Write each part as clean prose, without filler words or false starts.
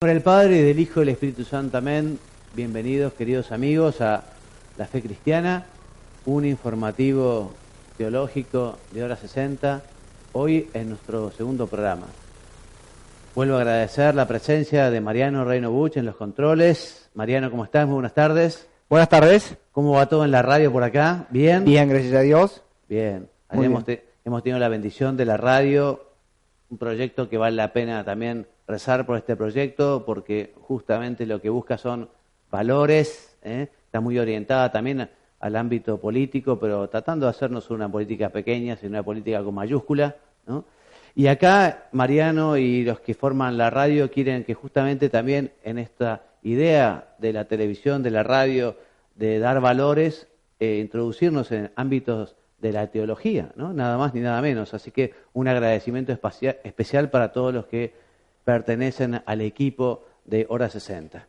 Por el Padre, y del Hijo y del Espíritu Santo, amén. Bienvenidos, queridos amigos, a La Fe Cristiana, un informativo teológico de hora 60, hoy en nuestro segundo programa. Vuelvo a agradecer la presencia de Mariano Reino Buch en los controles. Mariano, ¿cómo estás? Muy buenas tardes. Buenas tardes. ¿Cómo va todo en la radio por acá? ¿Bien? Bien, gracias a Dios. Bien. Muy bien. Hemos tenido la bendición de la radio, un proyecto que vale la pena también rezar por este proyecto, porque justamente lo que busca son valores, está muy orientada también al ámbito político, pero tratando de hacernos una política pequeña, sino una política con mayúscula, ¿no? Y acá Mariano y los que forman la radio quieren que justamente también en esta idea de la televisión, de la radio, de dar valores, introducirnos en ámbitos de la teología, ¿no? Nada más ni nada menos. Así que un agradecimiento especial para todos los que pertenecen al equipo de Hora 60.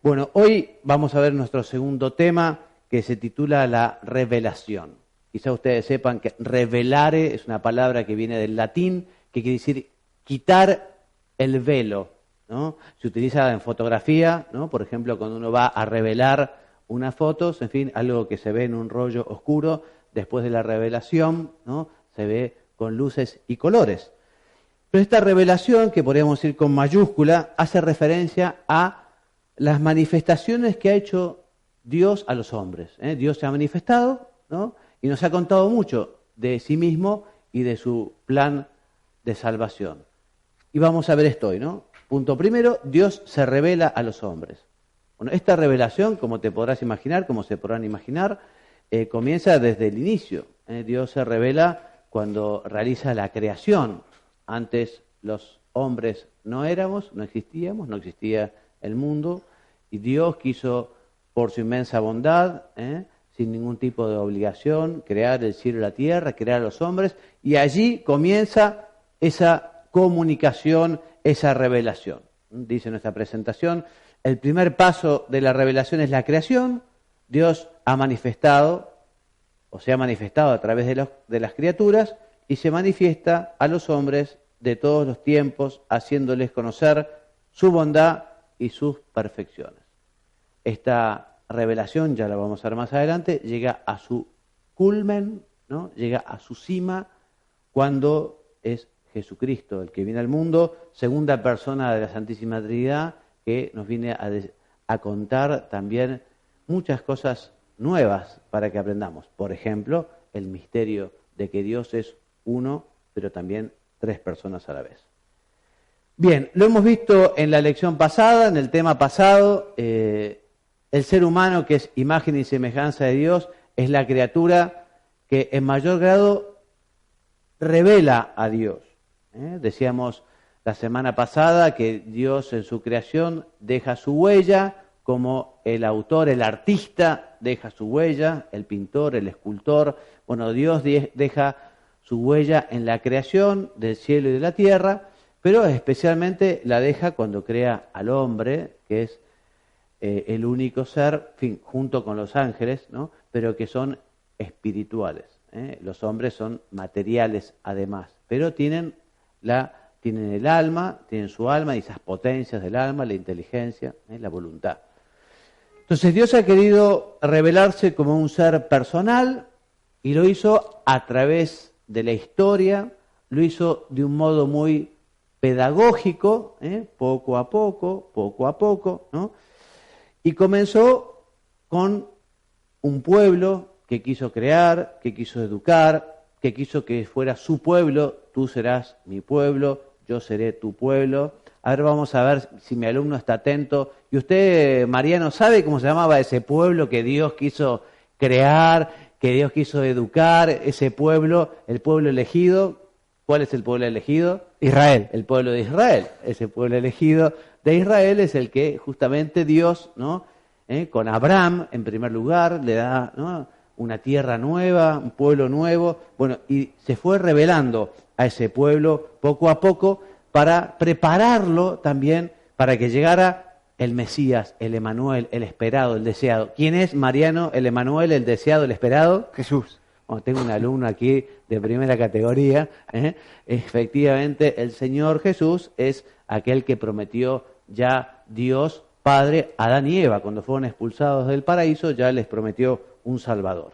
Bueno, hoy vamos a ver nuestro segundo tema, que se titula La revelación. Quizá ustedes sepan que revelare es una palabra que viene del latín, que quiere decir quitar el velo, ¿no? Se utiliza en fotografía, ¿no? Por ejemplo, cuando uno va a revelar unas fotos, en fin, algo que se ve en un rollo oscuro, después de la revelación, ¿no? Se ve con luces y colores. Pero esta revelación, que podríamos decir con mayúscula, hace referencia a las manifestaciones que ha hecho Dios a los hombres. Dios se ha manifestado, ¿no? Y nos ha contado mucho de sí mismo y de su plan de salvación. Y vamos a ver esto hoy, ¿no? Punto primero, Dios se revela a los hombres. Bueno, esta revelación, como te podrás imaginar, como se podrán imaginar, comienza desde el inicio. Dios se revela cuando realiza la creación. Antes los hombres no existíamos, no existía el mundo, y Dios quiso, por su inmensa bondad, sin ningún tipo de obligación, crear el cielo y la tierra, crear a los hombres, y allí comienza esa comunicación, esa revelación. Dice nuestra presentación, el primer paso de la revelación es la creación. Dios ha manifestado, o se ha manifestado a través de las criaturas, y se manifiesta a los hombres de todos los tiempos, haciéndoles conocer su bondad y sus perfecciones. Esta revelación, ya la vamos a ver más adelante, llega a su culmen, ¿no? Llega a su cima cuando es Jesucristo el que viene al mundo, segunda persona de la Santísima Trinidad, que nos viene a contar también muchas cosas nuevas para que aprendamos. Por ejemplo, el misterio de que Dios es uno, pero también tres personas a la vez. Bien, lo hemos visto en la lección pasada, en el tema pasado. El ser humano, que es imagen y semejanza de Dios, es la criatura que en mayor grado revela a Dios. Decíamos la semana pasada que Dios en su creación deja su huella, como el autor, el artista deja su huella, el pintor, el escultor. Bueno, Dios deja su huella en la creación del cielo y de la tierra, pero especialmente la deja cuando crea al hombre, que es el único ser, en fin, junto con los ángeles, ¿no? Pero que son espirituales. Los hombres son materiales además, pero tienen el alma, tienen su alma y esas potencias del alma, la inteligencia, la voluntad. Entonces Dios ha querido revelarse como un ser personal y lo hizo a través de la historia, lo hizo de un modo muy pedagógico, poco a poco, ¿no? Y comenzó con un pueblo que quiso crear, que quiso educar, que quiso que fuera su pueblo. Tú serás mi pueblo, yo seré tu pueblo. A ver, vamos a ver si mi alumno está atento. Y usted, Mariano, ¿sabe cómo se llamaba ese pueblo que Dios quiso crear, que Dios quiso educar? Ese pueblo, el pueblo elegido. ¿Cuál es el pueblo elegido? Israel. El pueblo de Israel. Ese pueblo elegido de Israel es el que justamente Dios, ¿no? Con Abraham, en primer lugar, le da, ¿no?, una tierra nueva, un pueblo nuevo. Bueno, y se fue revelando a ese pueblo poco a poco para prepararlo también para que llegara el Mesías, el Emanuel, el esperado, el deseado. ¿Quién es, Mariano, el Emanuel, el deseado, el esperado? Jesús. Bueno, tengo un alumno aquí de primera categoría. Efectivamente, el Señor Jesús es aquel que prometió ya Dios Padre, Adán y Eva, cuando fueron expulsados del paraíso, ya les prometió un Salvador.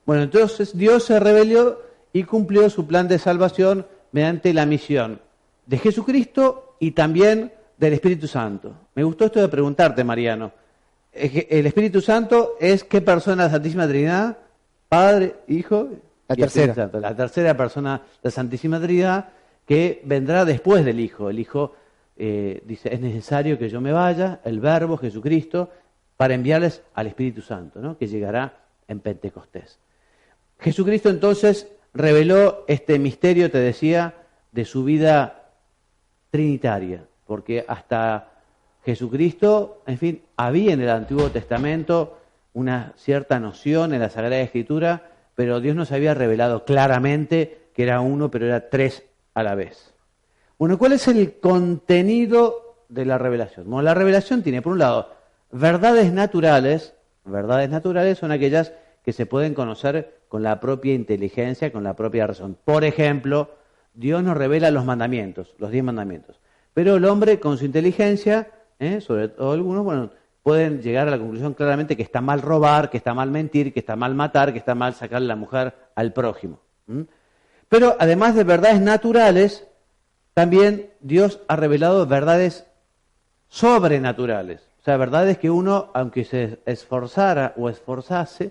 Bueno, entonces Dios se reveló y cumplió su plan de salvación mediante la misión de Jesucristo y también del Espíritu Santo. Me gustó esto de preguntarte, Mariano. ¿El Espíritu Santo es qué persona de la Santísima Trinidad? Padre, Hijo La y tercera. Espíritu Santo. La tercera persona de la Santísima Trinidad que vendrá después del Hijo. El Hijo dice, es necesario que yo me vaya, el Verbo, Jesucristo, para enviarles al Espíritu Santo, ¿no? Que llegará en Pentecostés. Jesucristo entonces reveló este misterio, te decía, de su vida trinitaria, porque hasta Jesucristo, en fin, había en el Antiguo Testamento una cierta noción en la Sagrada Escritura, pero Dios nos había revelado claramente que era uno, pero era tres a la vez. Bueno, ¿cuál es el contenido de la revelación? Bueno, la revelación tiene, por un lado, verdades naturales son aquellas que se pueden conocer con la propia inteligencia, con la propia razón. Por ejemplo, Dios nos revela los mandamientos, los 10 mandamientos. Pero el hombre con su inteligencia, sobre todo algunos, bueno, pueden llegar a la conclusión claramente que está mal robar, que está mal mentir, que está mal matar, que está mal sacarle la mujer al prójimo. Pero además de verdades naturales, también Dios ha revelado verdades sobrenaturales. O sea, verdades que uno, aunque se esforzara o esforzase,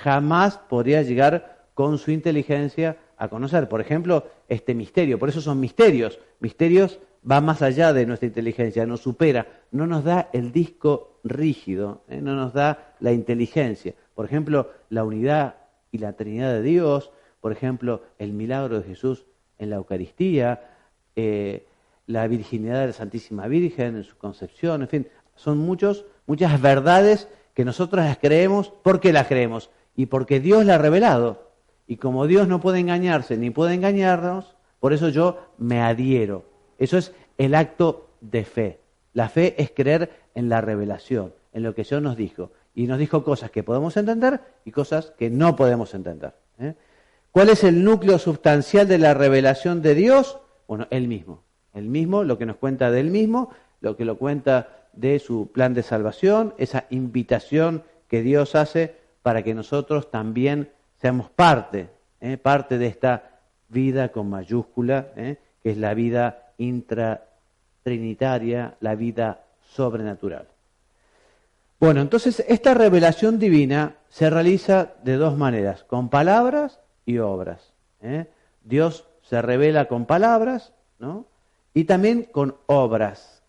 jamás podría llegar con su inteligencia a conocer. Por ejemplo, este misterio. Por eso son misterios. Misterios va más allá de nuestra inteligencia, nos supera. No nos da el disco rígido, no nos da la inteligencia. Por ejemplo, la unidad y la Trinidad de Dios. Por ejemplo, el milagro de Jesús en la Eucaristía. La virginidad de la Santísima Virgen en su concepción. En fin, son muchas verdades que nosotros las creemos. ¿Por qué las creemos? Y porque Dios la ha revelado. Y como Dios no puede engañarse ni puede engañarnos, por eso yo me adhiero. Eso es el acto de fe. La fe es creer en la revelación, en lo que Dios nos dijo. Y nos dijo cosas que podemos entender y cosas que no podemos entender. ¿Cuál es el núcleo sustancial de la revelación de Dios? Bueno, Él mismo. Él mismo, lo que nos cuenta de Él mismo, lo que lo cuenta de su plan de salvación, esa invitación que Dios hace para que nosotros también seamos parte de esta vida con mayúscula, que es la vida intratrinitaria, la vida sobrenatural. Bueno, entonces esta revelación divina se realiza de dos maneras, con palabras y obras. Dios se revela con palabras, ¿no? Y también con obras.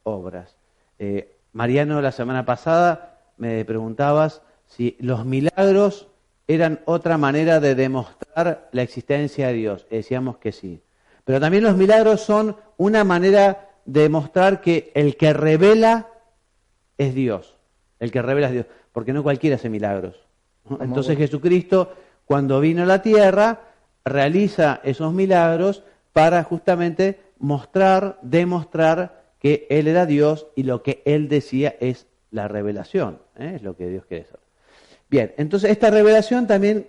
Mariano, la semana pasada me preguntabas si los milagros eran otra manera de demostrar la existencia de Dios. Decíamos que sí. Pero también los milagros son una manera de demostrar que el que revela es Dios. El que revela es Dios. Porque no cualquiera hace milagros, ¿no? Entonces Jesucristo, cuando vino a la tierra, realiza esos milagros para justamente demostrar que Él era Dios y lo que Él decía es la revelación. Es lo que Dios quiere saber. Bien, entonces esta revelación también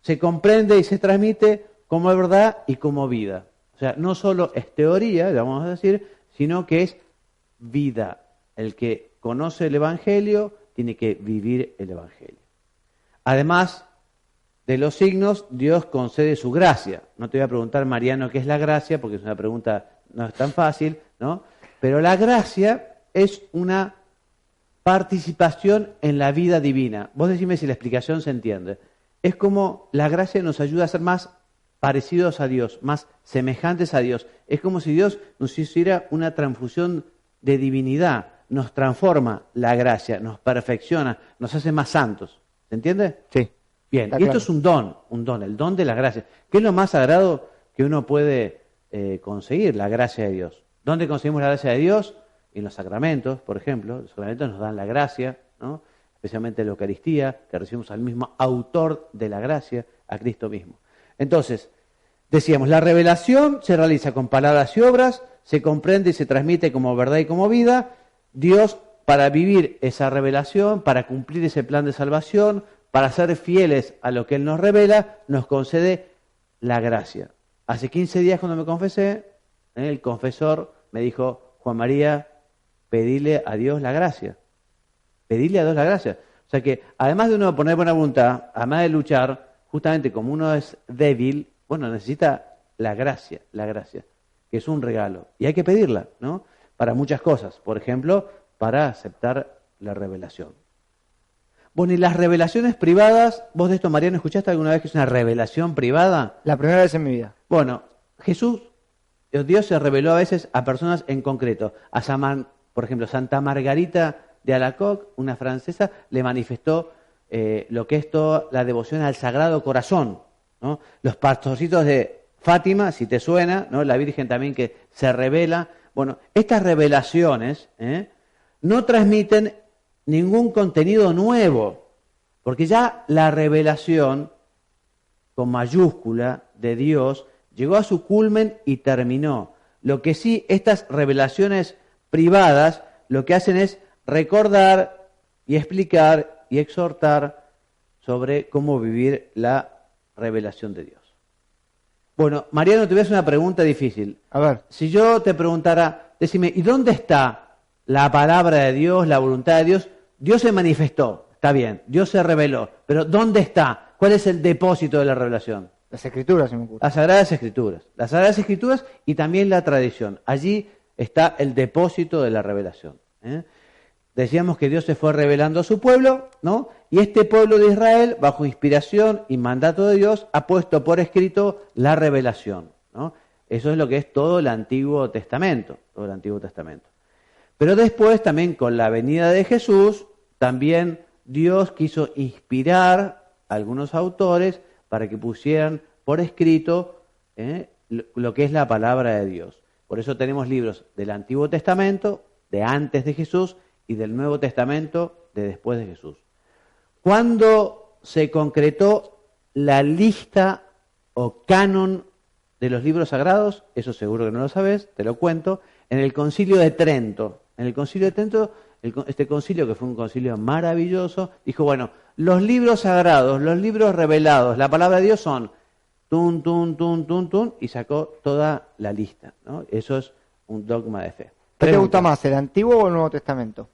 se comprende y se transmite como verdad y como vida. O sea, no solo es teoría, vamos a decir, sino que es vida. El que conoce el Evangelio tiene que vivir el Evangelio. Además de los signos, Dios concede su gracia. No te voy a preguntar, Mariano, qué es la gracia, porque es una pregunta no es tan fácil, ¿no? Pero la gracia es una participación en la vida divina. Vos decime si la explicación se entiende. Es como la gracia nos ayuda a ser más parecidos a Dios, más semejantes a Dios. Es como si Dios nos hiciera una transfusión de divinidad, nos transforma la gracia, nos perfecciona, nos hace más santos. ¿Se entiende? Sí. Bien, y esto es un don, el don de la gracia. ¿Qué es lo más sagrado que uno puede conseguir? La gracia de Dios. ¿Dónde conseguimos la gracia de Dios? En los sacramentos, por ejemplo. Los sacramentos nos dan la gracia, ¿no? Especialmente la Eucaristía, que recibimos al mismo autor de la gracia, a Cristo mismo. Entonces, decíamos, la revelación se realiza con palabras y obras, se comprende y se transmite como verdad y como vida. Dios, para vivir esa revelación, para cumplir ese plan de salvación, para ser fieles a lo que Él nos revela, nos concede la gracia. Hace 15 días cuando me confesé, el confesor me dijo, Juan María, pedirle a Dios la gracia. Pedirle a Dios la gracia. O sea que además de uno poner buena voluntad, además de luchar, justamente como uno es débil, bueno, necesita la gracia, que es un regalo. Y hay que pedirla, ¿no? Para muchas cosas. Por ejemplo, para aceptar la revelación. Bueno, y las revelaciones privadas, vos de esto, Mariano, ¿escuchaste alguna vez que es una revelación privada? La primera vez en mi vida. Bueno, Dios se reveló a veces a personas en concreto. Por ejemplo, Santa Margarita de Alacoque, una francesa, le manifestó lo que es toda la devoción al Sagrado Corazón, ¿no? Los pastorcitos de Fátima, si te suena, ¿no? La Virgen también que se revela. Bueno, estas revelaciones no transmiten ningún contenido nuevo, porque ya la revelación con mayúscula de Dios llegó a su culmen y terminó. Lo que sí, estas revelaciones privadas lo que hacen es recordar y explicar y exhortar sobre cómo vivir la revelación de Dios. Bueno, Mariano, te voy a hacer una pregunta difícil. A ver. Si yo te preguntara, decime, ¿y dónde está la palabra de Dios, la voluntad de Dios? Dios se manifestó, está bien, Dios se reveló, pero ¿dónde está? ¿Cuál es el depósito de la revelación? Las Escrituras, se me ocurre. Las Sagradas Escrituras. Las Sagradas Escrituras y también la tradición. Allí está el depósito de la revelación. Decíamos que Dios se fue revelando a su pueblo, ¿no? Y este pueblo de Israel, bajo inspiración y mandato de Dios, ha puesto por escrito la revelación, ¿no? Eso es lo que es todo el Antiguo Testamento, todo el Antiguo Testamento. Pero después, también con la venida de Jesús, también Dios quiso inspirar a algunos autores para que pusieran por escrito lo que es la palabra de Dios. Por eso tenemos libros del Antiguo Testamento, de antes de Jesús, y del Nuevo Testamento, de después de Jesús. ¿Cuándo se concretó la lista o canon de los libros sagrados? Eso seguro que no lo sabés, te lo cuento. En el Concilio de Trento. En el Concilio de Trento, este concilio, que fue un concilio maravilloso, dijo, bueno, los libros sagrados, los libros revelados, la palabra de Dios son tun, tun, tun, tun, tun, y sacó toda la lista, ¿no? Eso es un dogma de fe. ¿Qué te gusta más, el Antiguo o el Nuevo Testamento?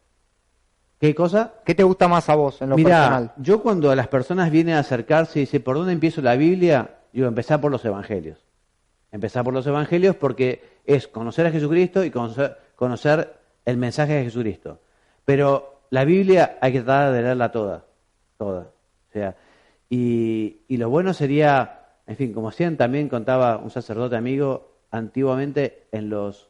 ¿Qué cosa? ¿Qué te gusta más a vos en lo Mirá, personal? yo cuando las personas vienen a acercarse y dicen, ¿por dónde empiezo la Biblia? Digo, empezar por los Evangelios. Empezar por los Evangelios porque es conocer a Jesucristo y conocer el mensaje de Jesucristo. Pero la Biblia hay que tratar de leerla toda. O sea, y lo bueno sería, en fin, como también contaba un sacerdote amigo, antiguamente en los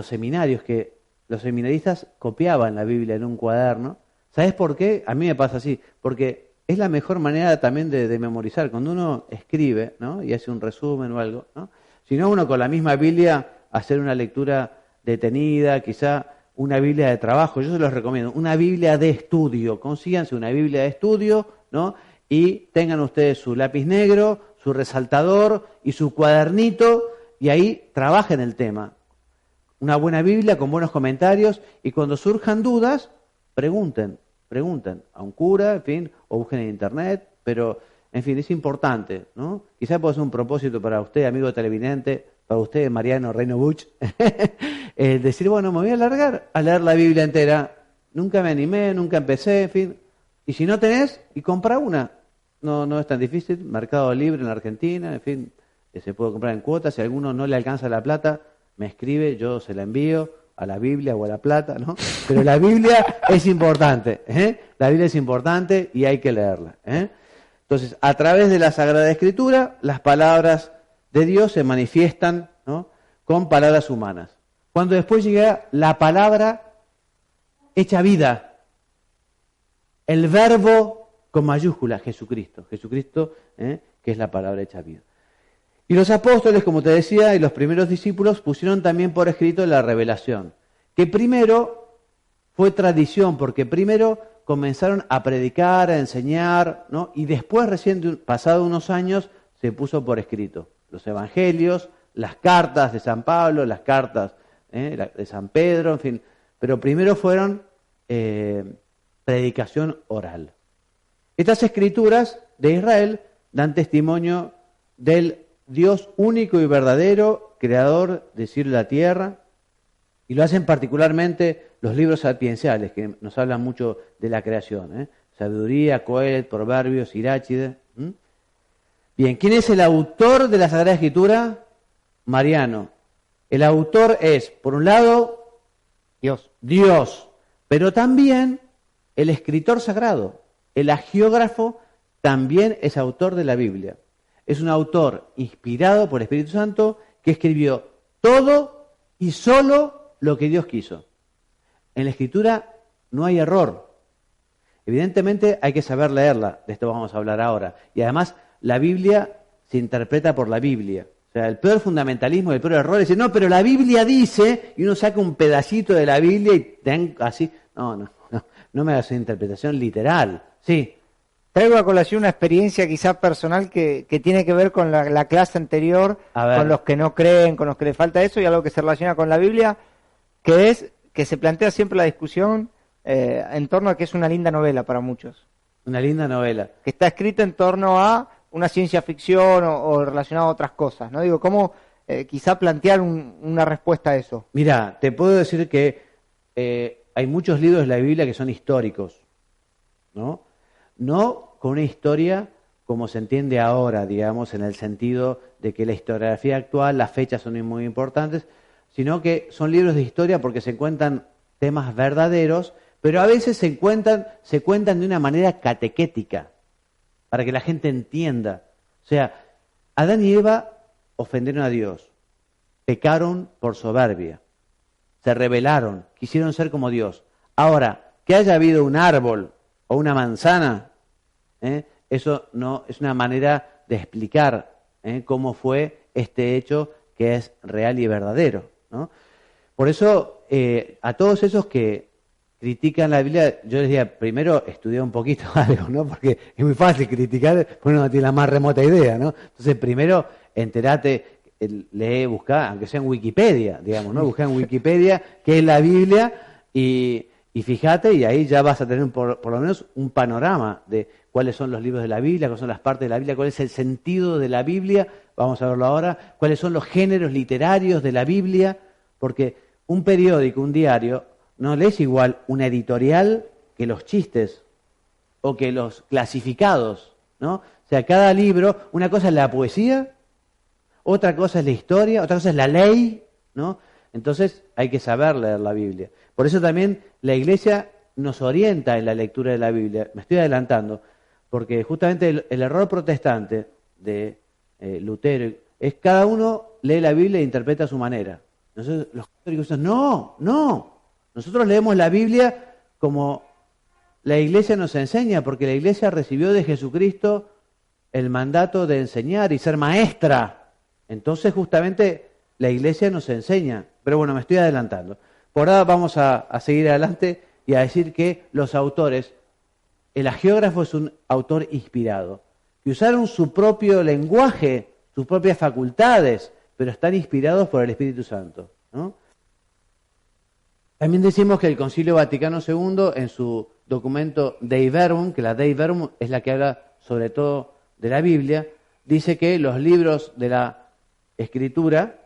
seminarios, que los seminaristas copiaban la Biblia en un cuaderno. ¿Sabes por qué? A mí me pasa así, porque es la mejor manera también de memorizar. Cuando uno escribe, ¿no? Y hace un resumen o algo, ¿no? Si no, uno con la misma Biblia hacer una lectura detenida, quizá una Biblia de trabajo. Yo se los recomiendo, una Biblia de estudio. Consíganse una Biblia de estudio, ¿no? Y tengan ustedes su lápiz negro, su resaltador y su cuadernito, y ahí trabajen el tema. Una buena Biblia con buenos comentarios, y cuando surjan dudas, pregunten a un cura, en fin, o busquen en internet, pero, en fin, es importante, ¿no? Quizá puede ser un propósito para usted, amigo televidente, para usted, Mariano Reino Buch, decir, bueno, me voy a alargar a leer la Biblia entera. Nunca me animé, nunca empecé, en fin. Y si no tenés, y compra una. No es tan difícil, Mercado Libre en Argentina, en fin, se puede comprar en cuotas. Si a alguno no le alcanza la plata, me escribe, yo se la envío a la Biblia o a la plata, ¿no? Pero la Biblia es importante, La Biblia es importante y hay que leerla, Entonces, a través de la Sagrada Escritura, las palabras de Dios se manifiestan, ¿no? Con palabras humanas. Cuando después llega la palabra hecha vida, el verbo con mayúscula, Jesucristo, que es la palabra hecha vida. Y los apóstoles, como te decía, y los primeros discípulos pusieron también por escrito la revelación, que primero fue tradición, porque primero comenzaron a predicar, a enseñar, ¿no? Y después, recién pasado unos años, se puso por escrito. Los evangelios, las cartas de San Pablo, las cartas de San Pedro, en fin. Pero primero fueron predicación oral. Estas escrituras de Israel dan testimonio del Dios único y verdadero, creador del cielo y la tierra, Y lo hacen particularmente los libros sapienciales, que nos hablan mucho de la creación. Sabiduría, Coelet, Proverbios, Siráchide. Bien, ¿quién es el autor de la Sagrada Escritura? Mariano. El autor es, por un lado, Dios, pero también el escritor sagrado, el hagiógrafo, también es autor de la Biblia. Es un autor inspirado por el Espíritu Santo que escribió todo y solo lo que Dios quiso. En la Escritura no hay error. Evidentemente hay que saber leerla, de esto vamos a hablar ahora. Y además la Biblia se interpreta por la Biblia. O sea, el peor fundamentalismo, el peor error es decir, no, pero la Biblia dice, y uno saca un pedacito de la Biblia y así. No me hagas una interpretación literal. Sí. Traigo a colación una experiencia quizás personal que tiene que ver con la clase anterior, con los que no creen, con los que les falta eso, y algo que se relaciona con la Biblia, que es que se plantea siempre la discusión en torno a que es una linda novela para muchos. Una linda novela. Que está escrita en torno a una ciencia ficción o relacionado a otras cosas, ¿no? Digo, ¿cómo quizá plantear una respuesta a eso? Mira, te puedo decir que hay muchos libros de la Biblia que son históricos, ¿no? No con una historia como se entiende ahora, digamos, en el sentido de que la historiografía actual, las fechas son muy importantes, sino que son libros de historia porque se cuentan temas verdaderos, pero a veces se cuentan de una manera catequética, para que la gente entienda. O sea, Adán y Eva ofendieron a Dios, pecaron por soberbia, se rebelaron, quisieron ser como Dios. Ahora, que haya habido un árbol o una manzana, eso no es una manera de explicar cómo fue este hecho que es real y verdadero, ¿no? Por eso, a todos esos que critican la Biblia, yo les diría, primero estudia un poquito algo, ¿no? Porque es muy fácil criticar, porque uno no tiene la más remota idea, ¿no? Entonces, primero, enterate, lee, busca, aunque sea en Wikipedia, digamos, ¿no? Busca en Wikipedia qué es la Biblia y fíjate, y ahí ya vas a tener por lo menos un panorama de cuáles son los libros de la Biblia, cuáles son las partes de la Biblia, cuál es el sentido de la Biblia, vamos a verlo ahora, cuáles son los géneros literarios de la Biblia, porque un periódico, un diario, no lees igual una editorial que los chistes o que los clasificados, ¿no? O sea, cada libro, una cosa es la poesía, otra cosa es la historia, otra cosa es la ley, ¿no? Entonces hay que saber leer la Biblia. Por eso también la Iglesia nos orienta en la lectura de la Biblia. Me estoy adelantando, porque justamente el error protestante de Lutero es cada uno lee la Biblia e interpreta a su manera. Entonces los católicos dicen, no, nosotros leemos la Biblia como la Iglesia nos enseña, porque la Iglesia recibió de Jesucristo el mandato de enseñar y ser maestra. Entonces justamente la Iglesia nos enseña. Pero bueno, me estoy adelantando. Por ahora vamos a seguir adelante y a decir que los autores, el hagiógrafo es un autor inspirado, que usaron su propio lenguaje, sus propias facultades, pero están inspirados por el Espíritu Santo, ¿no? También decimos que el Concilio Vaticano II, en su documento Dei Verbum, que la Dei Verbum es la que habla sobre todo de la Biblia, dice que los libros de la Escritura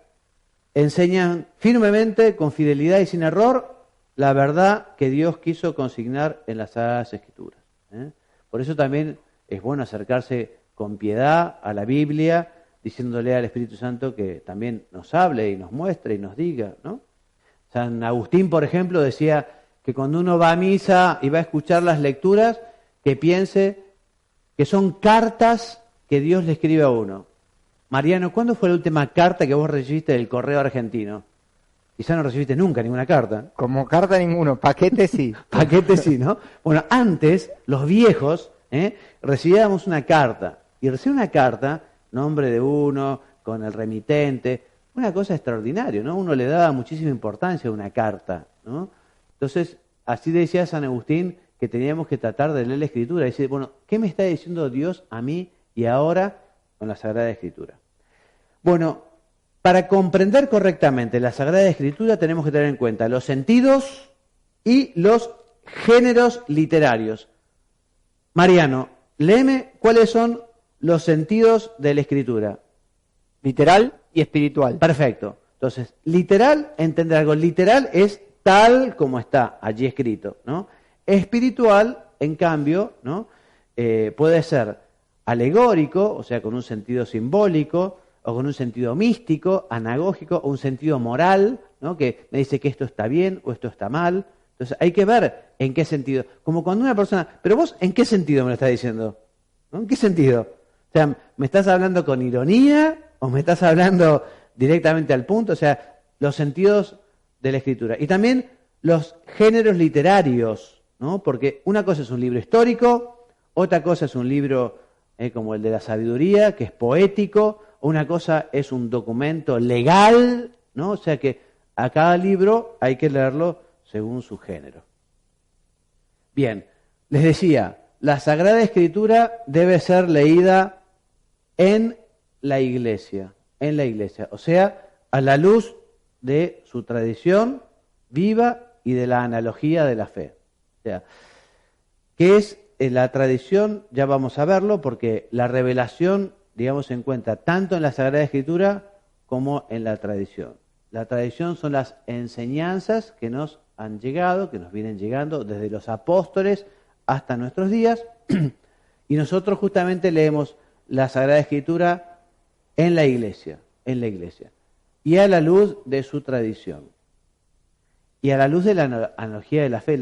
enseñan firmemente, con fidelidad y sin error, la verdad que Dios quiso consignar en las Sagradas Escrituras. Por eso también es bueno acercarse con piedad a la Biblia, diciéndole al Espíritu Santo que también nos hable y nos muestre y nos diga, ¿no? San Agustín, por ejemplo, decía que cuando uno va a misa y va a escuchar las lecturas, que piense que son cartas que Dios le escribe a uno. Mariano, ¿cuándo fue la última carta que vos recibiste del correo argentino? Quizá no recibiste nunca ninguna carta. Como carta ninguno, paquete sí. Paquete sí, ¿no? Bueno, antes, los viejos, recibíamos una carta. Y recibir una carta, nombre de uno, con el remitente, una cosa extraordinaria, ¿no? Uno le daba muchísima importancia a una carta, ¿no? Entonces, así decía San Agustín que teníamos que tratar de leer la Escritura y decir, bueno, ¿qué me está diciendo Dios a mí y ahora con la Sagrada Escritura? Bueno, para comprender correctamente la Sagrada Escritura tenemos que tener en cuenta los sentidos y los géneros literarios. Mariano, léeme cuáles son los sentidos de la Escritura. Literal y espiritual. Perfecto. Entonces, literal, entender algo literal es tal como está allí escrito, ¿no? Espiritual, en cambio, ¿no? Puede ser alegórico, o sea, con un sentido simbólico, o con un sentido místico, anagógico, o un sentido moral, ¿no? Que me dice que esto está bien o esto está mal. Entonces, hay que ver en qué sentido. Como cuando una persona, pero vos, ¿en qué sentido me lo estás diciendo? ¿No? ¿En qué sentido? O sea, ¿me estás hablando con ironía o me estás hablando directamente al punto? O sea, los sentidos de la escritura. Y también los géneros literarios, ¿no? Porque una cosa es un libro histórico, otra cosa es un libro como el de la sabiduría, que es poético, una cosa es un documento legal, ¿no? O sea que a cada libro hay que leerlo según su género. Bien, les decía, la Sagrada Escritura debe ser leída en la iglesia, o sea, a la luz de su tradición viva y de la analogía de la fe. O sea, ¿qué es la tradición? Ya vamos a verlo, porque la revelación, digamos, se encuentra tanto en la Sagrada Escritura como en la tradición. La tradición son las enseñanzas que nos han llegado, que nos vienen llegando desde los apóstoles hasta nuestros días, y nosotros justamente leemos la Sagrada Escritura en la iglesia, y a la luz de su tradición, y a la luz de la analogía de la fe.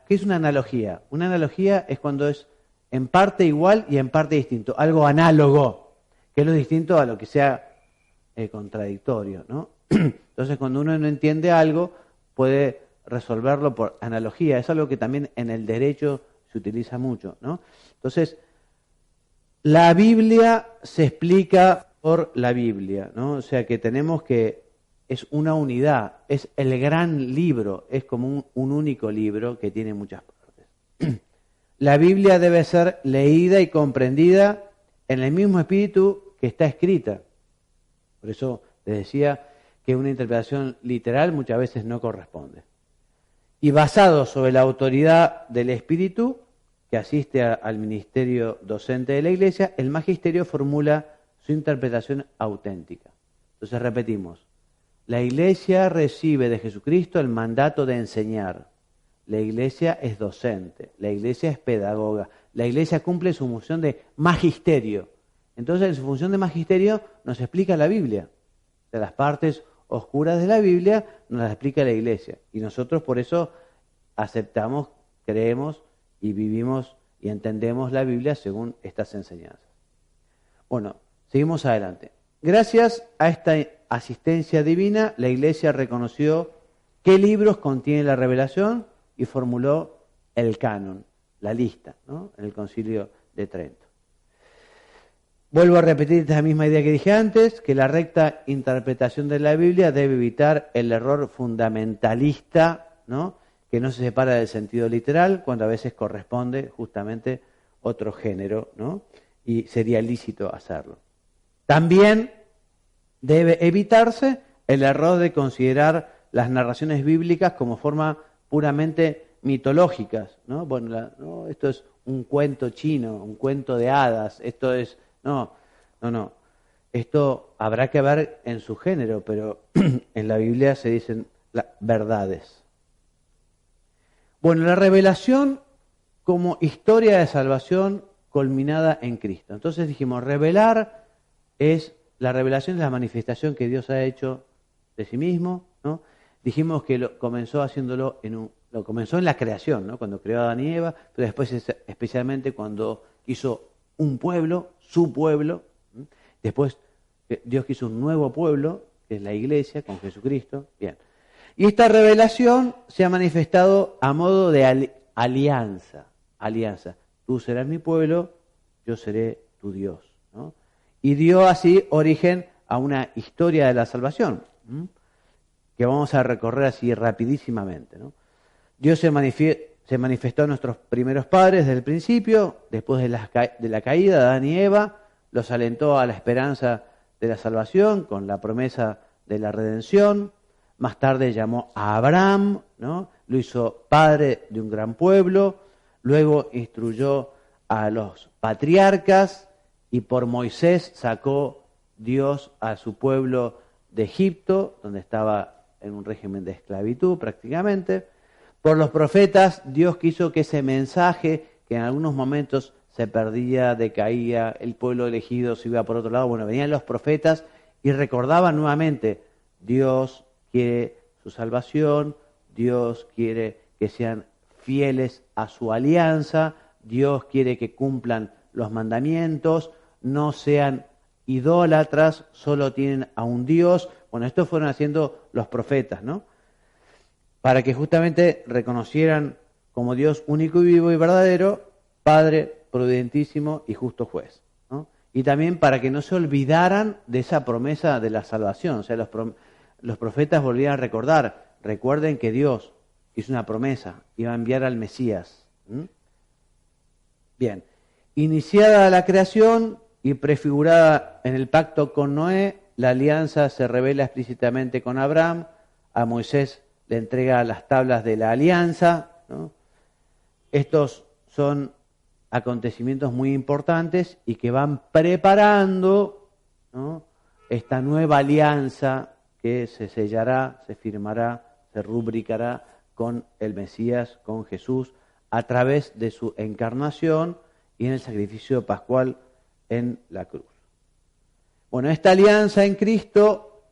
¿Qué es una analogía? Una analogía es cuando es en parte igual y en parte distinto, algo análogo, que es lo distinto a lo que sea contradictorio, ¿no? Entonces, cuando uno no entiende algo, puede resolverlo por analogía. Es algo que también en el derecho se utiliza mucho, ¿no? Entonces, la Biblia se explica por la Biblia, ¿no? O sea que tenemos que, es una unidad, es el gran libro, es como un único libro que tiene muchas partes. La Biblia debe ser leída y comprendida en el mismo espíritu que está escrita. Por eso les decía que una interpretación literal muchas veces no corresponde. Y basado sobre la autoridad del Espíritu que asiste al ministerio docente de la Iglesia, el magisterio formula su interpretación auténtica. Entonces repetimos, la Iglesia recibe de Jesucristo el mandato de enseñar. La Iglesia es docente, la Iglesia es pedagoga, la Iglesia cumple su función de magisterio. Entonces en su función de magisterio nos explica la Biblia. De las partes oscuras de la Biblia nos las explica la Iglesia. Y nosotros por eso aceptamos, creemos y vivimos y entendemos la Biblia según estas enseñanzas. Bueno, seguimos adelante. Gracias a esta asistencia divina, la Iglesia reconoció qué libros contiene la revelación y formuló el canon, la lista, ¿no? En el Concilio de Trento. Vuelvo a repetir esta misma idea que dije antes, que la recta interpretación de la Biblia debe evitar el error fundamentalista, ¿no? Que no se separa del sentido literal, cuando a veces corresponde justamente otro género, ¿no? Y sería lícito hacerlo. También debe evitarse el error de considerar las narraciones bíblicas como forma puramente mitológicas, ¿no? Bueno, no, esto es un cuento chino, un cuento de hadas, esto es... No. Esto habrá que ver en su género, pero en la Biblia se dicen verdades. Bueno, la revelación como historia de salvación culminada en Cristo. Entonces dijimos, la revelación es la manifestación que Dios ha hecho de sí mismo, ¿no? Dijimos que comenzó haciéndolo lo comenzó en la creación, ¿no? Cuando creó a Adán y Eva, pero después especialmente cuando hizo un pueblo, su pueblo. Después Dios quiso un nuevo pueblo, que es la Iglesia, con Jesucristo. Bien. Y esta revelación se ha manifestado a modo de alianza. Tú serás mi pueblo, yo seré tu Dios, ¿no? Y dio así origen a una historia de la salvación, que vamos a recorrer así rapidísimamente, ¿no? Dios se manifestó a nuestros primeros padres desde el principio, después de la caída de Adán y Eva, los alentó a la esperanza de la salvación con la promesa de la redención. Más tarde llamó a Abraham, ¿no? Lo hizo padre de un gran pueblo. Luego instruyó a los patriarcas y por Moisés sacó Dios a su pueblo de Egipto, donde estaba en un régimen de esclavitud prácticamente. Por los profetas, Dios quiso que ese mensaje, que en algunos momentos se perdía, decaía, el pueblo elegido se iba por otro lado, bueno, venían los profetas y recordaban nuevamente, Dios quiere su salvación, Dios quiere que sean fieles a su alianza, Dios quiere que cumplan los mandamientos, no sean idólatras, solo tienen a un Dios. Bueno, esto fueron haciendo los profetas, ¿no? Para que justamente reconocieran como Dios único y vivo y verdadero, Padre prudentísimo y justo juez, ¿no? Y también para que no se olvidaran de esa promesa de la salvación. O sea, los profetas volvían a recordar, recuerden que Dios hizo una promesa, iba a enviar al Mesías. Bien, iniciada la creación y prefigurada en el pacto con Noé, la alianza se revela explícitamente con Abraham, a Moisés le entrega las tablas de la alianza, ¿no? Estos son acontecimientos muy importantes y que van preparando, ¿no?, esta nueva alianza que se sellará, se firmará, se rubricará con el Mesías, con Jesús, a través de su encarnación y en el sacrificio pascual en la cruz. Bueno, esta alianza en Cristo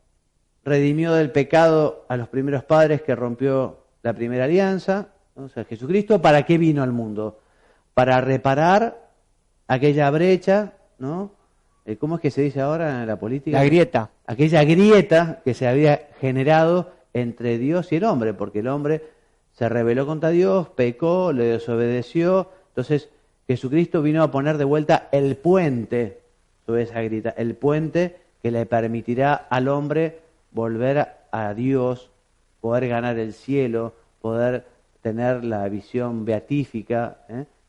redimió del pecado a los primeros padres que rompió la primera alianza, ¿no? O sea, Jesucristo, ¿para qué vino al mundo? Para reparar aquella brecha, ¿no? ¿Cómo es que se dice ahora en la política? La grieta. Aquella grieta que se había generado entre Dios y el hombre, porque el hombre se rebeló contra Dios, pecó, le desobedeció. Entonces Jesucristo vino a poner de vuelta el puente sobre esa grieta, el puente que le permitirá al hombre volver a Dios, poder ganar el cielo, poder tener la visión beatífica.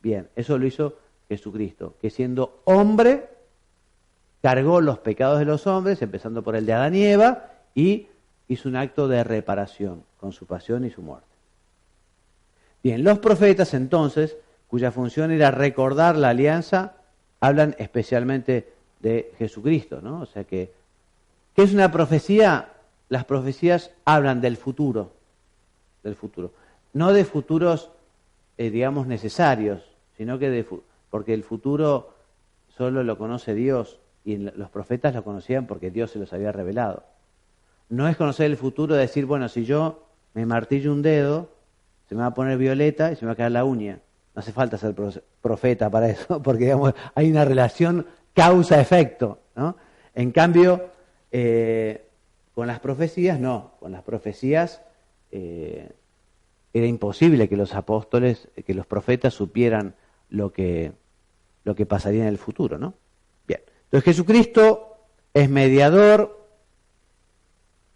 Bien, eso lo hizo Jesucristo, que siendo hombre cargó los pecados de los hombres, empezando por el de Adán y Eva, y hizo un acto de reparación con su pasión y su muerte. Bien, los profetas entonces, cuya función era recordar la alianza, hablan especialmente de Jesucristo, ¿no? O sea que, ¿qué es una profecía? Las profecías hablan del futuro, no de futuros, digamos, necesarios, sino que porque el futuro solo lo conoce Dios y los profetas lo conocían porque Dios se los había revelado. No es conocer el futuro de decir, bueno, si yo me martillo un dedo, se me va a poner violeta y se me va a quedar la uña. No hace falta ser profeta para eso, porque digamos, hay una relación causa-efecto, ¿no? En cambio, con las profecías, no. Con las profecías era imposible que los apóstoles, que los profetas supieran lo que pasaría en el futuro, ¿no? Bien. Entonces Jesucristo es mediador,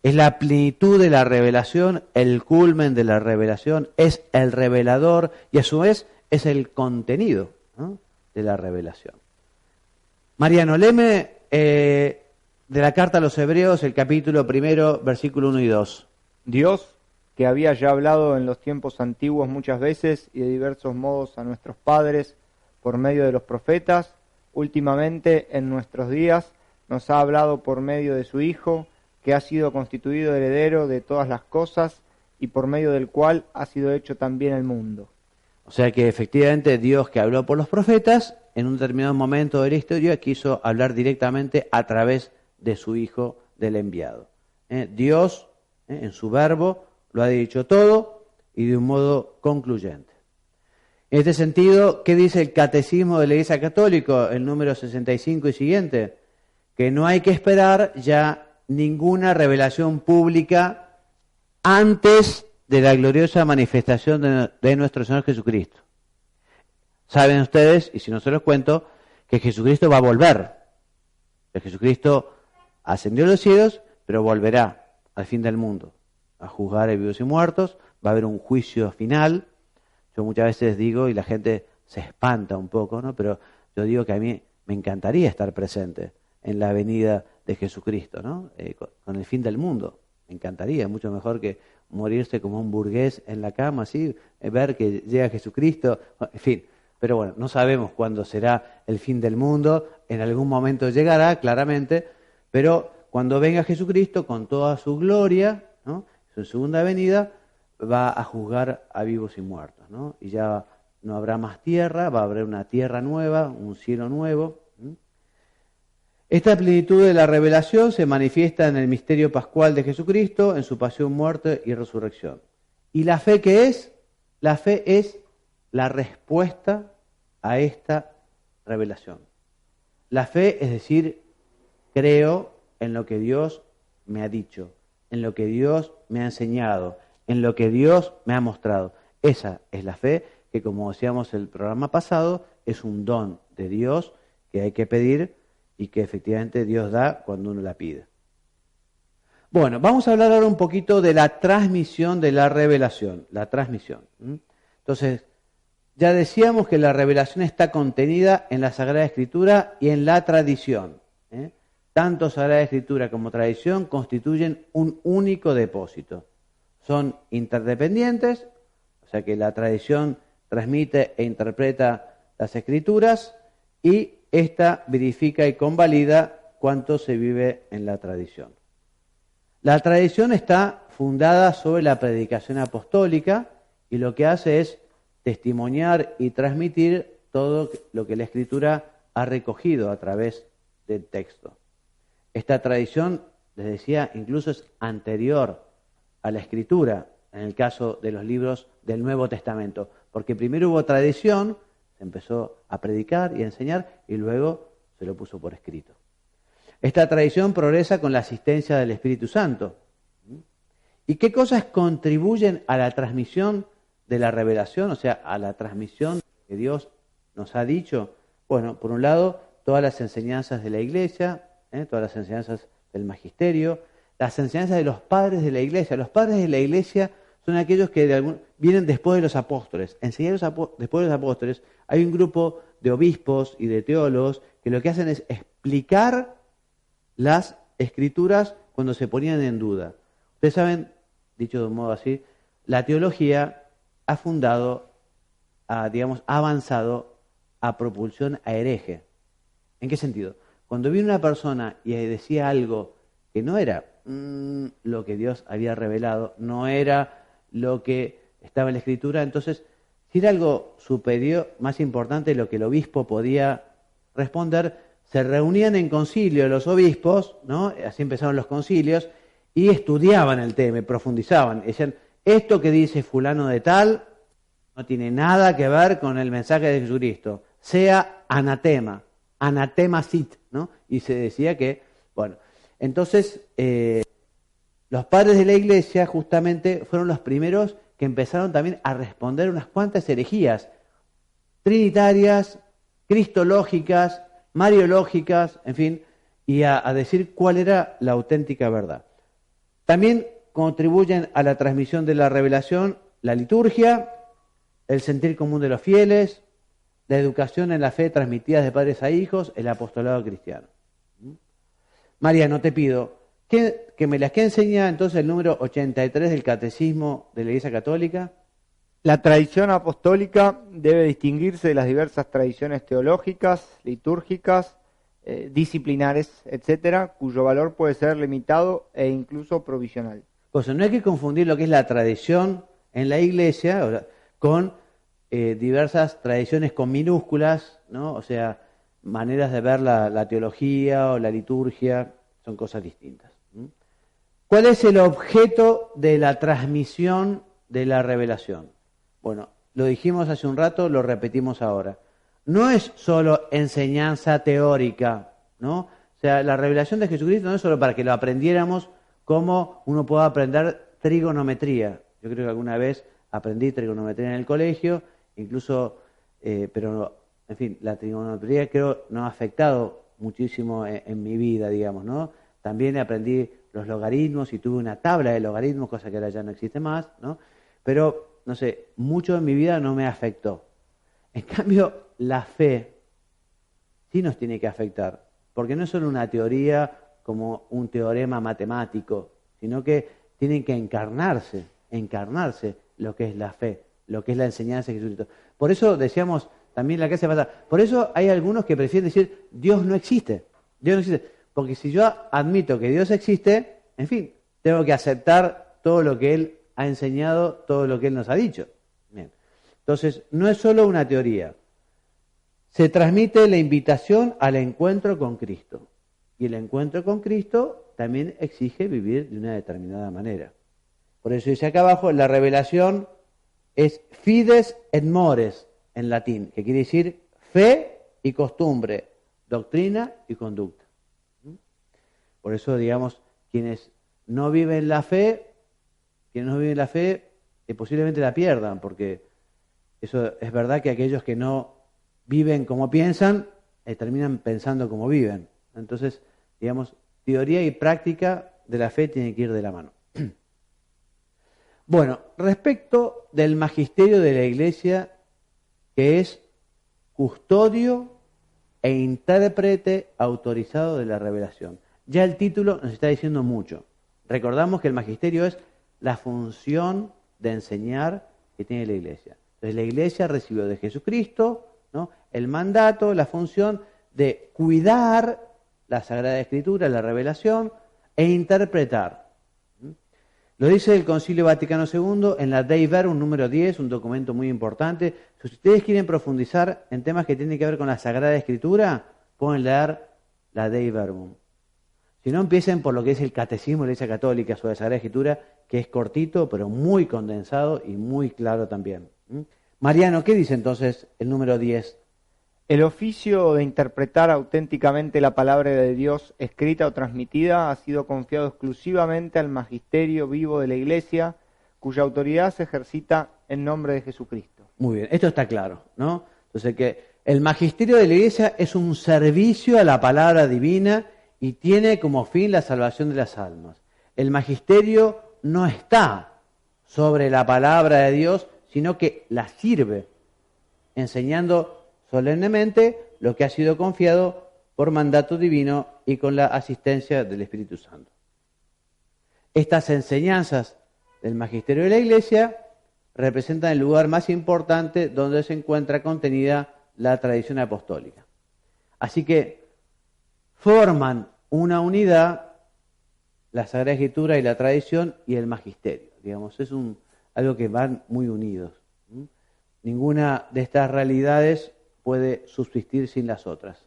es la plenitud de la revelación, el culmen de la revelación, es el revelador y a su vez es el contenido, ¿no?, de la revelación. Mariano, léeme de la carta a los Hebreos, el capítulo 1, versículo 1 y 2. Dios, que había ya hablado en los tiempos antiguos muchas veces y de diversos modos a nuestros padres por medio de los profetas, últimamente en nuestros días nos ha hablado por medio de su Hijo, que ha sido constituido heredero de todas las cosas y por medio del cual ha sido hecho también el mundo. O sea que efectivamente Dios, que habló por los profetas, en un determinado momento de la historia quiso hablar directamente a través de su Hijo, del enviado. Dios, en su verbo, lo ha dicho todo y de un modo concluyente. En este sentido, ¿qué dice el Catecismo de la Iglesia Católica, el número 65 y siguiente? Que no hay que esperar ya ninguna revelación pública antes de la gloriosa manifestación de nuestro Señor Jesucristo. Saben ustedes, y si no se los cuento, que Jesucristo va a volver. Que Jesucristo ascendió a los cielos, pero volverá al fin del mundo a juzgar a vivos y muertos. Va a haber un juicio final. Yo muchas veces digo, y la gente se espanta un poco, ¿no? Pero yo digo que a mí me encantaría estar presente en la venida de Jesucristo, ¿no? Con el fin del mundo. Me encantaría, mucho mejor que morirse como un burgués en la cama, así, ver que llega Jesucristo, en fin. Pero bueno, no sabemos cuándo será el fin del mundo, en algún momento llegará, claramente, pero cuando venga Jesucristo con toda su gloria, ¿no? Su segunda venida, va a juzgar a vivos y muertos, ¿no? Y ya no habrá más tierra, va a haber una tierra nueva, un cielo nuevo. Esta plenitud de la revelación se manifiesta en el misterio pascual de Jesucristo, en su pasión, muerte y resurrección. ¿Y la fe qué es? La fe es la respuesta a esta revelación. La fe es decir, creo en lo que Dios me ha dicho, en lo que Dios me ha enseñado, en lo que Dios me ha mostrado. Esa es la fe que, como decíamos el programa pasado, es un don de Dios que hay que pedir y que efectivamente Dios da cuando uno la pide. Bueno, vamos a hablar ahora un poquito de la transmisión de la revelación, la transmisión. Entonces, ya decíamos que la revelación está contenida en la Sagrada Escritura y en la tradición. Tanto Sagrada Escritura como tradición constituyen un único depósito. Son interdependientes, o sea que la tradición transmite e interpreta las Escrituras y esta verifica y convalida cuanto se vive en la tradición. La tradición está fundada sobre la predicación apostólica y lo que hace es testimoniar y transmitir todo lo que la Escritura ha recogido a través del texto. Esta tradición, les decía, incluso es anterior a la Escritura, en el caso de los libros del Nuevo Testamento, porque primero hubo tradición, se empezó a predicar y a enseñar, y luego se lo puso por escrito. Esta tradición progresa con la asistencia del Espíritu Santo. ¿Y qué cosas contribuyen a la transmisión de la revelación, o sea, a la transmisión que Dios nos ha dicho? Bueno, por un lado, todas las enseñanzas de la Iglesia, todas las enseñanzas del magisterio, las enseñanzas de los padres de la Iglesia. Los padres de la Iglesia son aquellos que vienen después de los apóstoles. Enseñar después de los apóstoles, hay un grupo de obispos y de teólogos que lo que hacen es explicar las Escrituras cuando se ponían en duda. Ustedes saben, dicho de un modo así, la teología ha avanzado a propulsión a hereje. ¿En qué sentido? Cuando viene una persona y decía algo que no era lo que Dios había revelado, no era lo que estaba en la Escritura, entonces, si era algo superior, más importante de lo que el obispo podía responder, se reunían en concilio los obispos, ¿no? Así empezaron los concilios, y estudiaban el tema, profundizaban. Decían, esto que dice fulano de tal no tiene nada que ver con el mensaje de Jesucristo, sea anatema sit, ¿no? Y se decía que, bueno, entonces los padres de la Iglesia justamente fueron los primeros que empezaron también a responder unas cuantas herejías trinitarias, cristológicas, mariológicas, en fin, y a decir cuál era la auténtica verdad. También contribuyen a la transmisión de la revelación la liturgia, el sentir común de los fieles, la educación en la fe transmitida de padres a hijos, el apostolado cristiano. Mariano, te pido que me las que enseña entonces el número 83 del Catecismo de la Iglesia Católica. La tradición apostólica debe distinguirse de las diversas tradiciones teológicas, litúrgicas, disciplinares, etcétera, cuyo valor puede ser limitado e incluso provisional. Pues no hay que confundir lo que es la tradición en la Iglesia con diversas tradiciones con minúsculas, ¿no? O sea, maneras de ver la teología o la liturgia, son cosas distintas. ¿Cuál es el objeto de la transmisión de la revelación? Bueno, lo dijimos hace un rato, lo repetimos ahora. No es solo enseñanza teórica, ¿no? O sea, la revelación de Jesucristo no es solo para que lo aprendiéramos como uno pueda aprender trigonometría. Yo creo que alguna vez aprendí trigonometría en el colegio, incluso, pero en fin, la trigonometría creo no ha afectado muchísimo en mi vida, digamos, ¿no? También aprendí los logaritmos y tuve una tabla de logaritmos, cosa que ahora ya no existe más, ¿no? Pero, no sé, mucho en mi vida no me afectó. En cambio, la fe sí nos tiene que afectar, porque no es solo una teoría como un teorema matemático, sino que tienen que encarnarse lo que es la fe, lo que es la enseñanza de Jesucristo. Por eso decíamos también la clase pasada, por eso hay algunos que prefieren decir Dios no existe, Dios no existe. Porque si yo admito que Dios existe, en fin, tengo que aceptar todo lo que Él ha enseñado, todo lo que Él nos ha dicho. Bien. Entonces, no es solo una teoría. Se transmite la invitación al encuentro con Cristo. Y el encuentro con Cristo también exige vivir de una determinada manera. Por eso dice acá abajo, la revelación es fides et mores en latín, que quiere decir fe y costumbre, doctrina y conducta. Por eso, digamos, quienes no viven la fe, posiblemente la pierdan, porque eso es verdad que aquellos que no viven como piensan, terminan pensando como viven. Entonces, digamos, teoría y práctica de la fe tienen que ir de la mano. Bueno, respecto del magisterio de la Iglesia, que es custodio e intérprete autorizado de la revelación. Ya el título nos está diciendo mucho. Recordamos que el magisterio es la función de enseñar que tiene la Iglesia. Entonces la Iglesia recibió de Jesucristo, ¿no?, el mandato, la función de cuidar la Sagrada Escritura, la revelación, e interpretar. Lo dice el Concilio Vaticano II en la Dei Verbum número 10, un documento muy importante. Si ustedes quieren profundizar en temas que tienen que ver con la Sagrada Escritura, pueden leer la Dei Verbum. Si no, empiecen por lo que es el Catecismo de la Iglesia Católica sobre la Sagrada Escritura, que es cortito, pero muy condensado y muy claro también. Mariano, ¿qué dice entonces el número 10? El oficio de interpretar auténticamente la palabra de Dios escrita o transmitida ha sido confiado exclusivamente al magisterio vivo de la Iglesia, cuya autoridad se ejercita en nombre de Jesucristo. Muy bien, esto está claro, ¿no? Entonces que el magisterio de la Iglesia es un servicio a la palabra divina y tiene como fin la salvación de las almas. El magisterio no está sobre la palabra de Dios, sino que la sirve, enseñando solemnemente lo que ha sido confiado por mandato divino y con la asistencia del Espíritu Santo. Estas enseñanzas del magisterio de la Iglesia representan el lugar más importante donde se encuentra contenida la tradición apostólica. Así que forman una unidad la Sagrada Escritura y la tradición y el magisterio. Digamos, es algo que van muy unidos. Ninguna de estas realidades puede subsistir sin las otras.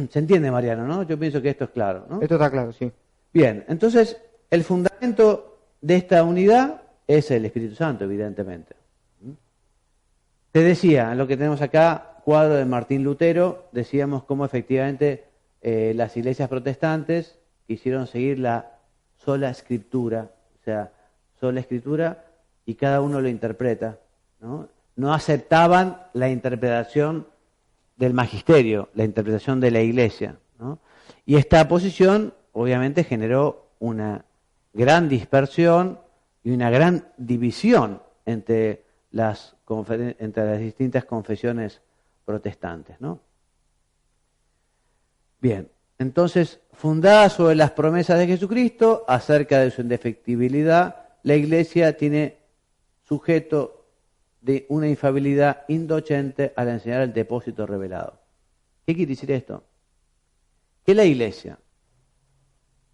¿Se entiende, Mariano, no? Yo pienso que esto es claro, ¿no? Esto está claro, sí. Bien, entonces el fundamento de esta unidad es el Espíritu Santo, evidentemente. Te decía, en lo que tenemos acá, cuadro de Martín Lutero, decíamos cómo efectivamente las iglesias protestantes quisieron seguir la sola escritura, o sea, sola escritura y cada uno lo interpreta, ¿no? No aceptaban la interpretación del magisterio, la interpretación de la Iglesia, ¿no? Y esta posición obviamente generó una gran dispersión y una gran división entre las distintas confesiones protestantes, ¿no? Bien, entonces, fundada sobre las promesas de Jesucristo acerca de su indefectibilidad, la Iglesia tiene sujeto de una infalibilidad indocente al enseñar el depósito revelado. ¿Qué quiere decir esto? Que la Iglesia,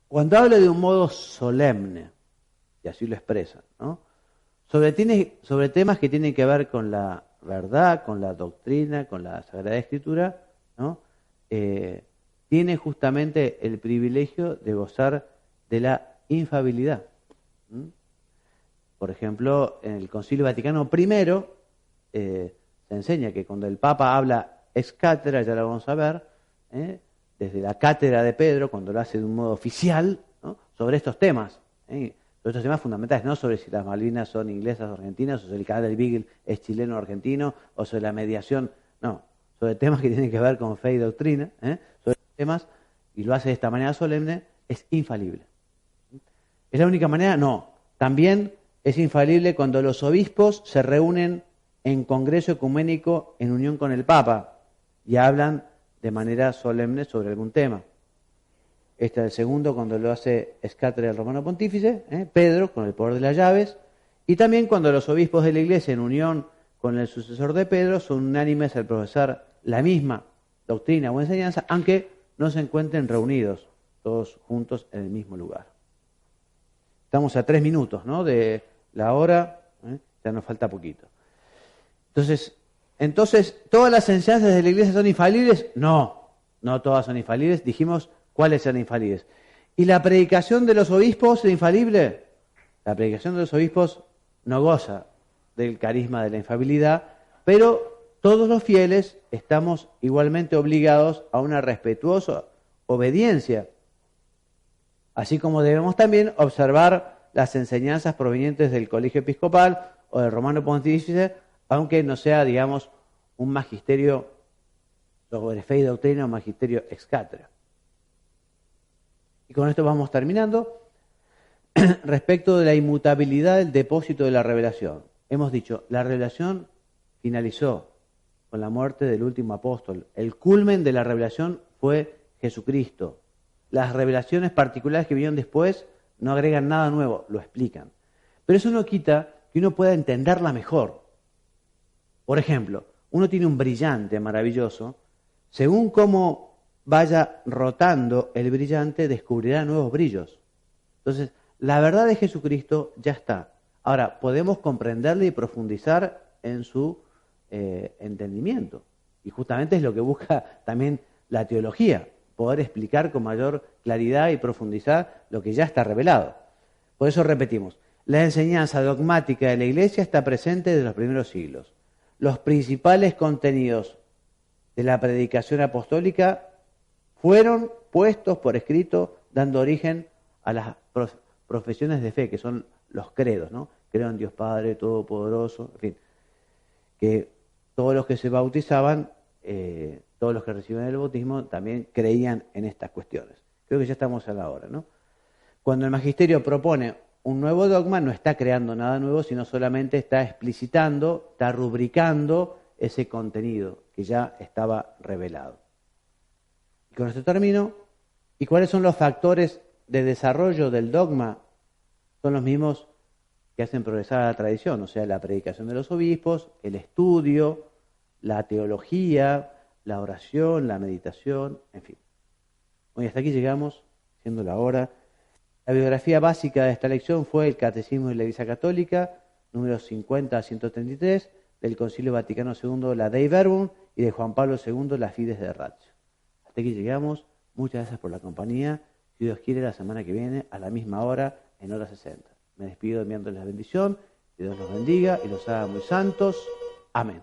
cuando habla de un modo solemne, y así lo expresa, ¿no?, sobre temas que tienen que ver con la verdad, con la doctrina, con la Sagrada Escritura, ¿no?, tiene justamente el privilegio de gozar de la infalibilidad. Por ejemplo, en el Concilio Vaticano I se enseña que cuando el Papa habla ex cátedra, ya lo vamos a ver, desde la cátedra de Pedro, cuando lo hace de un modo oficial, ¿no?, sobre estos temas, sobre estos temas fundamentales, no sobre si las Malvinas son inglesas o argentinas, o si el canal del Beagle es chileno o argentino, o sobre la mediación, no, sobre temas que tienen que ver con fe y doctrina, sobre temas, y lo hace de esta manera solemne, es infalible. ¿Es la única manera? No. También es infalible cuando los obispos se reúnen en congreso ecuménico en unión con el Papa y hablan de manera solemne sobre algún tema. Este es el segundo cuando lo hace ex cátedra del Romano Pontífice, Pedro, con el poder de las llaves, y también cuando los obispos de la Iglesia en unión con el sucesor de Pedro son unánimes al profesar la misma doctrina o enseñanza, aunque no se encuentren reunidos todos juntos en el mismo lugar. Estamos a 3 minutos, ¿no?, de la hora, ya nos falta poquito. Entonces, ¿todas las enseñanzas de la Iglesia son infalibles? No todas son infalibles. Dijimos cuáles eran infalibles. ¿Y la predicación de los obispos es infalible? La predicación de los obispos no goza del carisma de la infalibilidad, pero todos los fieles estamos igualmente obligados a una respetuosa obediencia, así como debemos también observar las enseñanzas provenientes del Colegio Episcopal o del Romano Pontífice, aunque no sea, digamos, un magisterio sobre fe y doctrina o magisterio ex cátedra. Y con esto vamos terminando. Respecto de la inmutabilidad del depósito de la revelación. Hemos dicho, la revelación finalizó con la muerte del último apóstol. El culmen de la revelación fue Jesucristo. Las revelaciones particulares que vinieron después no agregan nada nuevo, lo explican. Pero eso no quita que uno pueda entenderla mejor. Por ejemplo, uno tiene un brillante maravilloso, según cómo vaya rotando el brillante, descubrirá nuevos brillos. Entonces, la verdad de Jesucristo ya está. Ahora, podemos comprenderla y profundizar en su entendimiento. Y justamente es lo que busca también la teología, poder explicar con mayor claridad y profundizar lo que ya está revelado. Por eso repetimos, la enseñanza dogmática de la Iglesia está presente desde los primeros siglos. Los principales contenidos de la predicación apostólica fueron puestos por escrito, dando origen a las profesiones de fe, que son los credos, ¿no? Creo en Dios Padre Todopoderoso, en fin, que todos los que se bautizaban, todos los que reciben el bautismo, también creían en estas cuestiones. Creo que ya estamos a la hora, ¿no? Cuando el magisterio propone un nuevo dogma, no está creando nada nuevo, sino solamente está explicitando, está rubricando ese contenido que ya estaba revelado. Y con esto termino. ¿Y cuáles son los factores de desarrollo del dogma? Son los mismos que hacen progresar a la tradición, o sea, la predicación de los obispos, el estudio, la teología, la oración, la meditación, en fin. Hoy hasta aquí llegamos, siendo la hora. La biografía básica de esta lección fue el Catecismo de la Iglesia Católica, números 50 a 133, del Concilio Vaticano II, la Dei Verbum, y de Juan Pablo II, la Fides de Ratio. Hasta aquí llegamos. Muchas gracias por la compañía. Si Dios quiere, la semana que viene, a la misma hora, en hora 60. Me despido enviándoles la bendición. Que Dios los bendiga y los haga muy santos. Amén.